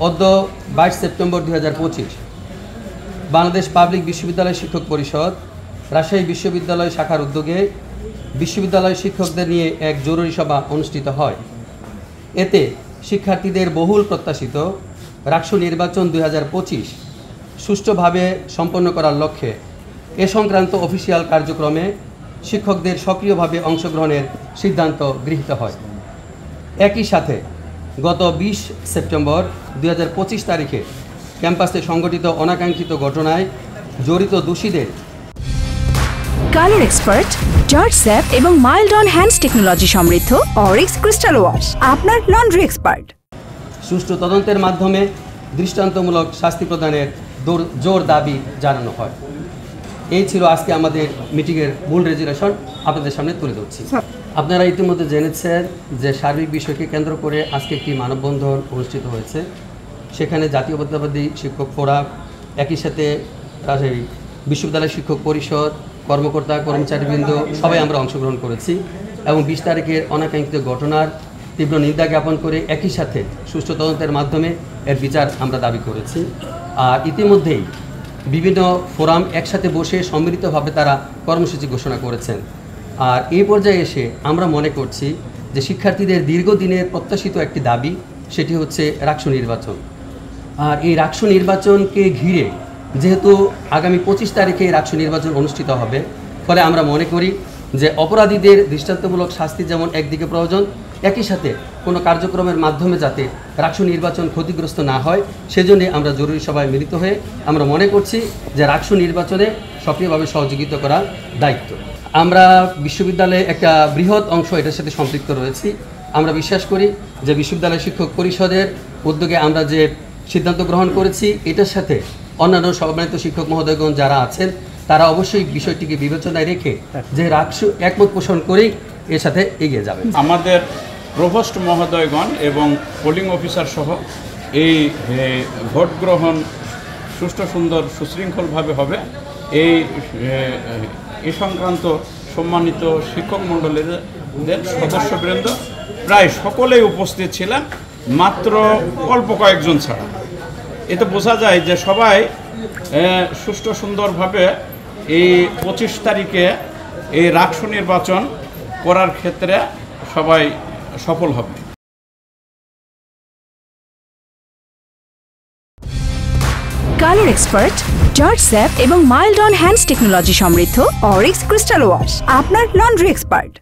অদ্য 22 September 2025 Bangladesh public বিশ্ববিদ্যালয় শিক্ষক পরিষদ রাজশাহী বিশ্ববিদ্যালয় শাখার উদ্যোগে বিশ্ববিদ্যালয় শিক্ষকদের নিয়ে এক জরুরি সভা অনুষ্ঠিত হয়। এতে শিক্ষার্থীদের বহুল প্রত্যাশিত রাকসু নির্বাচন 2025 সুষ্ঠুভাবে সম্পন্ন করার লক্ষ্যে এ সংক্রান্ত অফিসিয়াল কার্যক্রমে শিক্ষকদের সক্রিয়ভাবে অংশগ্রহণের সিদ্ধান্ত গৃহীত হয়। একই সাথে গত 20 সেপ্টেম্বর 2025 তারিখে ক্যাম্পাসে সংঘটিত অনাকাঙ্ক্ষিত ঘটনায় জড়িত দোষীদের কালার এক্সপার্ট, জর্জ স্যাপ এবং মাইল্ড অন হ্যান্ডস টেকনোলজি সমৃদ্ধ অরিক্স ক্রিস্টাল ওয়াশ আপনার লন্ড্রি এক্সপার্ট সুষ্ঠু তদন্তের মাধ্যমে দৃষ্টান্তমূলক শাস্তি প্রদানের জোর দাবি জানানো হয়। এই ছিল আজকে আমাদের মিটিংয়ের মূল রেজুলেশন, আপনাদের সামনে তুলে ধরছি। আপনারা ইতিমধ্যে জেনেছেন যে সার্বিক বিষয়কে কেন্দ্র করে আজকে একটি মানববন্ধন অনুষ্ঠিত হয়েছে। সেখানে জাতীয়তাবাদী শিক্ষক ফোরাম, একই সাথে বিশ্ববিদ্যালয় শিক্ষক পরিষদ, কর্মকর্তা কর্মচারীবৃন্দ সবাই আমরা অংশগ্রহণ করেছি এবং 20 তারিখের অনাকাঙ্ক্ষিত ঘটনার তীব্র নিন্দা জ্ঞাপন করে একই সাথে সুষ্ঠু তদন্তের মাধ্যমে এর বিচার আমরা দাবি করেছি। আর ইতিমধ্যেই বিভিন্ন ফোরাম একসাথে বসে সম্মিলিতভাবে তারা কর্মসূচি ঘোষণা করেছেন। আর এই পর্যায়ে এসে আমরা মনে করছি যে শিক্ষার্থীদের দীর্ঘদিনের প্রত্যাশিত একটি দাবি, সেটি হচ্ছে রাকসু নির্বাচন। আর এই রাকসু নির্বাচনকে ঘিরে যেহেতু আগামী 25 তারিখে রাকসু নির্বাচন অনুষ্ঠিত হবে, ফলে আমরা মনে করি যে অপরাধীদের দৃষ্টান্তমূলক শাস্তি যেমন একদিকে প্রয়োজন, একই সাথে কোনো কার্যক্রমের মাধ্যমে যাতে রাকসু নির্বাচন ক্ষতিগ্রস্ত না হয়, সেজন্যে আমরা জরুরি সভায় মিলিত হয়ে আমরা মনে করছি যে রাকসু নির্বাচনে সক্রিয়ভাবে সহযোগিতা করার দায়িত্ব। আমরা বিশ্ববিদ্যালয়ে একটা বৃহৎ অংশ এটার সাথে সম্পৃক্ত রয়েছি। আমরা বিশ্বাস করি যে বিশ্ববিদ্যালয় শিক্ষক পরিষদের উদ্যোগে আমরা যে সিদ্ধান্ত গ্রহণ করেছি, এটার সাথে অন্যান্য সম্মানিত শিক্ষক মহোদয়গণ যারা আছেন তারা অবশ্যই বিষয়টিকে বিবেচনায় রেখে যে রাকসু একমত পোষণ করেই এর সাথে এগিয়ে যাবে। আমাদের প্রভোস্ট মহোদয়গণ এবং পোলিং অফিসার সহ এই ভোট গ্রহণ সুষ্ঠু সুন্দর সুশৃঙ্খলভাবে হবে, এই সংক্রান্ত সম্মানিত শিক্ষক মণ্ডলীর সদস্যবৃন্দ প্রায় সকলেই উপস্থিত ছিলেন, মাত্র অল্প কয়েকজন ছাড়া। এতে বোঝা যায় যে সবাই সুষ্ঠু সুন্দরভাবে এই 25 তারিখে এই রাকসু নির্বাচন করার ক্ষেত্রে সবাই সফল হবে। কালার এক্সপার্ট, জর্জ স্যাপ এবং মাইল্ড অন হ্যান্ডস টেকনোলজি সমৃদ্ধ অরিক্স ক্রিস্টাল ওয়াশ আপনার লন্ড্রি এক্সপার্ট।